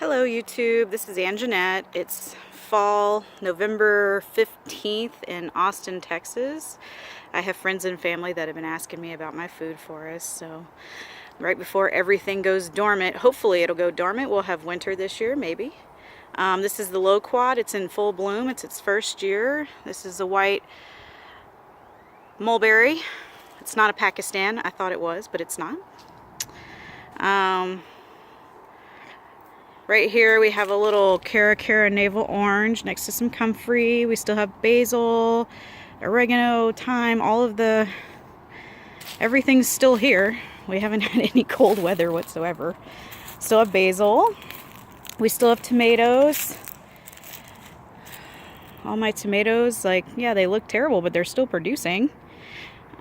Hello YouTube, this is Anjanette. It's fall, November 15th in Austin, Texas. I have friends and family that have been asking me about my food forest, so right before everything goes dormant, hopefully it'll go dormant. We'll have winter this year, maybe. This is the loquat. It's in full bloom. It's its first year. This is a white mulberry. It's not a Pakistan. I thought it was, but it's not. Right here we have a little Caracara navel orange next to some comfrey. We still have basil, oregano, thyme, everything's still here. We haven't had any cold weather whatsoever. Still have basil. We still have tomatoes. All my tomatoes, yeah, they look terrible, but they're still producing.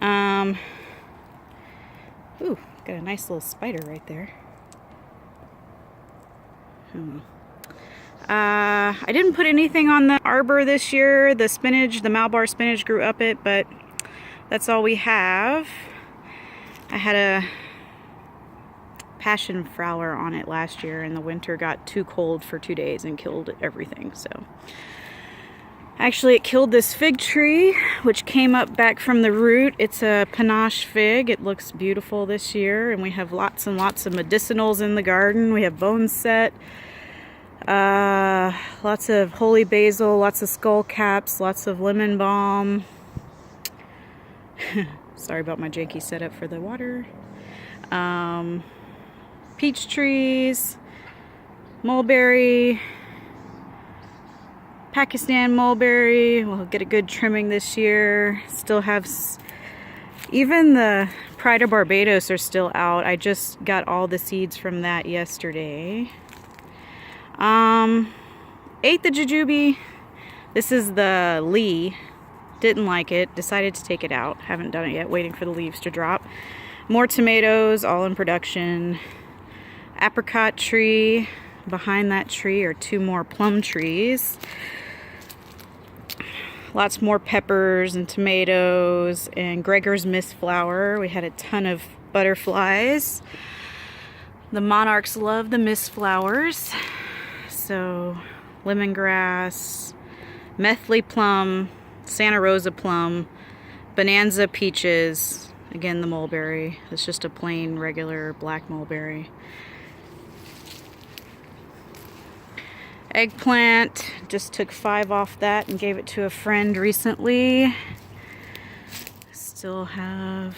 Ooh, got a nice little spider right there. I didn't put anything on the arbor this year. The spinach, the Malabar spinach grew up it, but that's all we have. I had a passion flower on it last year, and the winter got too cold for 2 days and killed everything. So actually it killed this fig tree, which came up back from the root. It's a panache fig. It looks beautiful this year, and we have lots and lots of medicinals in the garden. We have bone set, lots of holy basil, lots of skull caps, lots of lemon balm. Sorry about my janky setup for the water. Peach trees, mulberry, Pakistan mulberry. We'll get a good trimming this year. Still have, even the Pride of Barbados are still out. I just got all the seeds from that yesterday. Ate the jujube. This is the Lee. Didn't like it. Decided to take it out. Haven't done it yet. Waiting for the leaves to drop. More tomatoes, all in production. Apricot tree. Behind that tree are 2 more plum trees. Lots more peppers and tomatoes and Gregor's mist flower. We had a ton of butterflies. The monarchs love the mist flowers. So lemongrass, Methley plum, Santa Rosa plum, Bonanza peaches, again the mulberry. It's just a plain regular black mulberry. Eggplant, just took 5 off that and gave it to a friend recently. Still have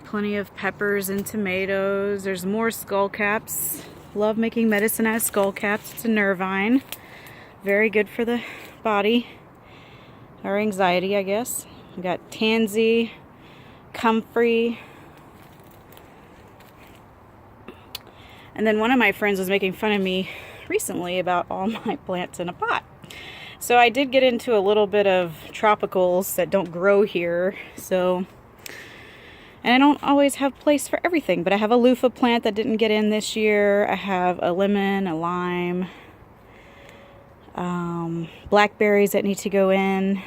plenty of peppers and tomatoes. There's more skull caps. Love making medicine out of skull caps. It's a nervine. Very good for the body. Or anxiety, I guess. We got tansy, comfrey. And then one of my friends was making fun of me recently about all my plants in a pot. So I did get into a little bit of tropicals that don't grow here. And I don't always have place for everything, but I have a loofah plant that didn't get in this year. I have a lemon, a lime, blackberries that need to go in,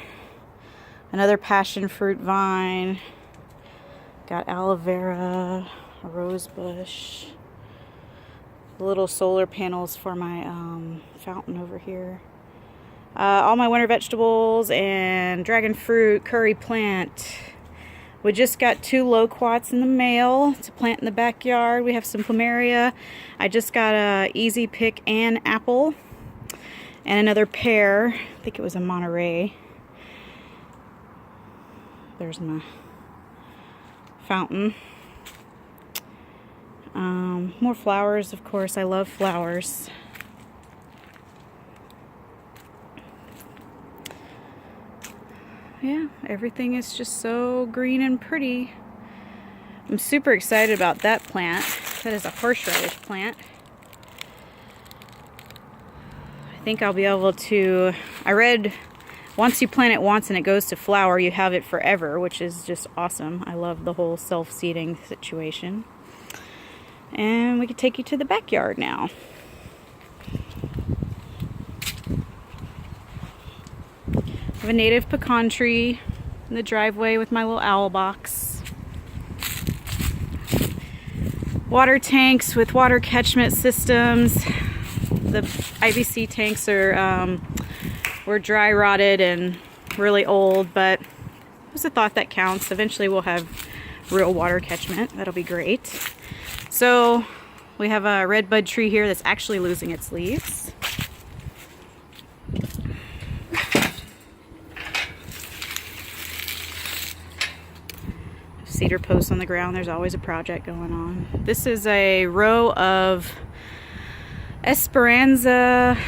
another passion fruit vine, got aloe vera, a rose bush, little solar panels for my fountain over here. All my winter vegetables and dragon fruit, curry plant. We just got 2 loquats in the mail to plant in the backyard. We have some plumeria. I just got a easy pick and apple and another pear. I think it was a Monterey. There's my fountain. More flowers, of course. I love flowers. Yeah, everything is just so green and pretty. I'm super excited about that plant. That is a horseradish plant. I think I'll be able to, I read, once you plant it once and it goes to flower, you have it forever, which is just awesome. I love the whole self-seeding situation. And we can take you to the backyard now. I have a native pecan tree in the driveway with my little owl box. water tanks with water catchment systems. the IBC tanks are were dry rotted and really old, but it's a thought that counts. Eventually we'll have real water catchment. That'll be great. So we have a red bud tree here that's actually losing its leaves. Cedar posts on the ground. There's always a project going on. This is a row of Esperanza.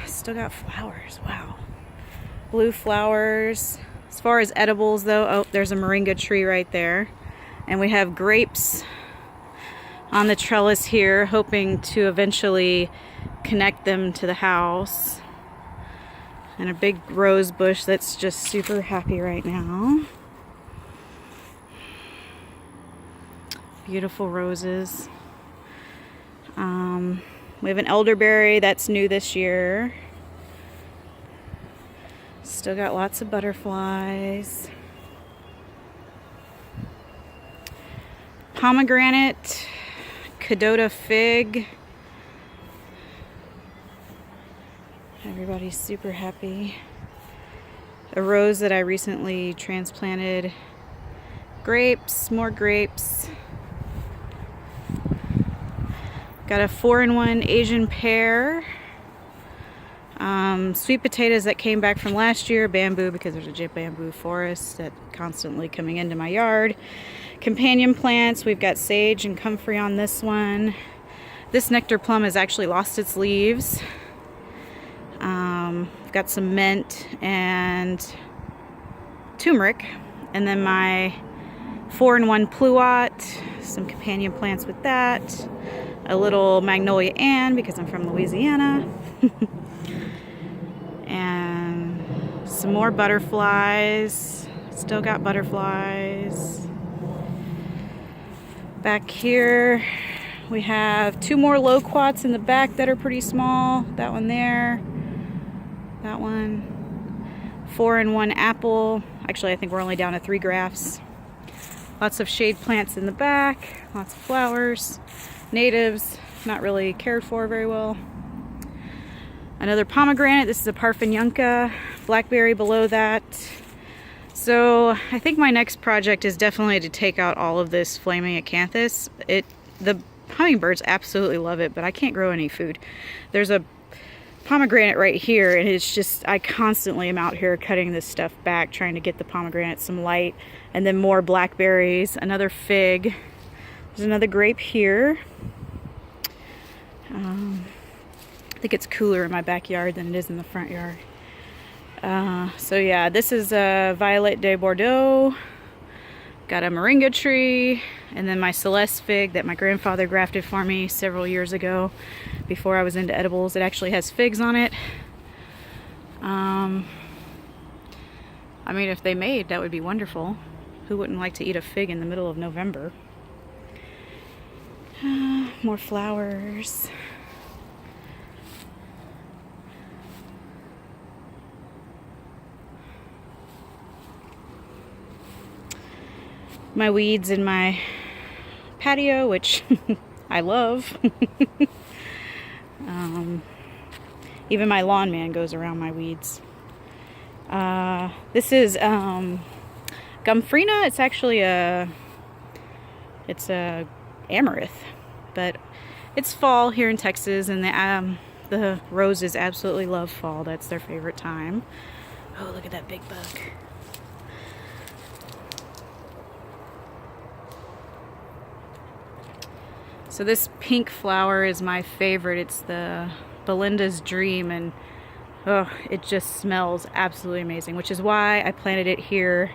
Still got flowers. Wow. Blue flowers. As far as edibles though, oh, there's a moringa tree right there. And we have grapes on the trellis here, hoping to eventually connect them to the house. And a big rose bush that's just super happy right now. Beautiful roses. We have an elderberry that's new this year. Still got lots of butterflies. Pomegranate, Cadota fig. Everybody's super happy. A rose that I recently transplanted. Grapes, more grapes. Got a 4-in-1 Asian pear. Sweet potatoes that came back from last year. Bamboo, because there's a bamboo forest that's constantly coming into my yard. Companion plants. We've got sage and comfrey on this one. This nectar plum has actually lost its leaves. I've got some mint and turmeric. And then my 4-in-1 pluot. Some companion plants with that. A little magnolia Ann because I'm from Louisiana. And some more butterflies. Still got butterflies. Back here we have 2 more loquats in the back that are pretty small. That one there. That one. 4-in-1 apple. Actually, I think we're only down to 3 grafts. Lots of shade plants in the back. Lots of flowers. Natives, not really cared for very well. Another pomegranate. This is a Parfenunca. Blackberry below that. So I think my next project is definitely to take out all of this flaming acanthus. The hummingbirds absolutely love it, but I can't grow any food. There's a pomegranate right here, and it's just, I constantly am out here cutting this stuff back, trying to get the pomegranate some light, and then more blackberries, another fig. There's another grape here. I think it's cooler in my backyard than it is in the front yard. So yeah, this is a Violet de Bordeaux. Got a moringa tree, and then my Celeste fig that my grandfather grafted for me several years ago before I was into edibles. It actually has figs on it. I mean, if they made, that would be wonderful. Who wouldn't like to eat a fig in the middle of November? More flowers. My weeds in my patio, which I love. Even my lawn man goes around my weeds. This is Gomphrena. It's actually it's a amaranth, but it's fall here in Texas, and the roses absolutely love fall. That's their favorite time. Oh, look at that big bug. So this pink flower is my favorite. It's the Belinda's Dream, and oh, it just smells absolutely amazing, which is why I planted it here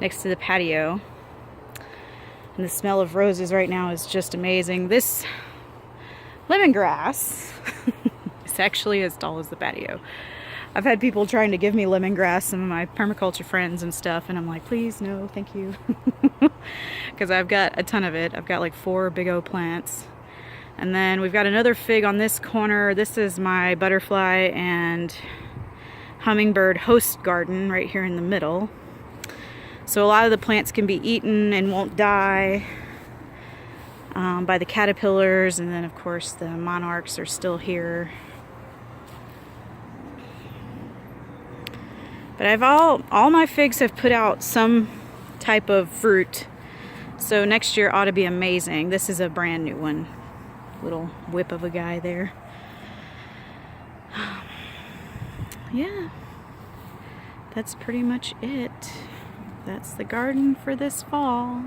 next to the patio. And the smell of roses right now is just amazing. This lemongrass is actually as tall as the patio. I've had people trying to give me lemongrass, some of my permaculture friends and stuff, and I'm like, please, no, thank you. Because I've got a ton of it. I've got like 4 big old plants. And then we've got another fig on this corner. This is my butterfly and hummingbird host garden right here in the middle. So a lot of the plants can be eaten and won't die by the caterpillars, and then of course the monarchs are still here. But all my figs have put out some type of fruit. So next year ought to be amazing. This is a brand new one. Little whip of a guy there. Yeah. That's pretty much it. That's the garden for this fall.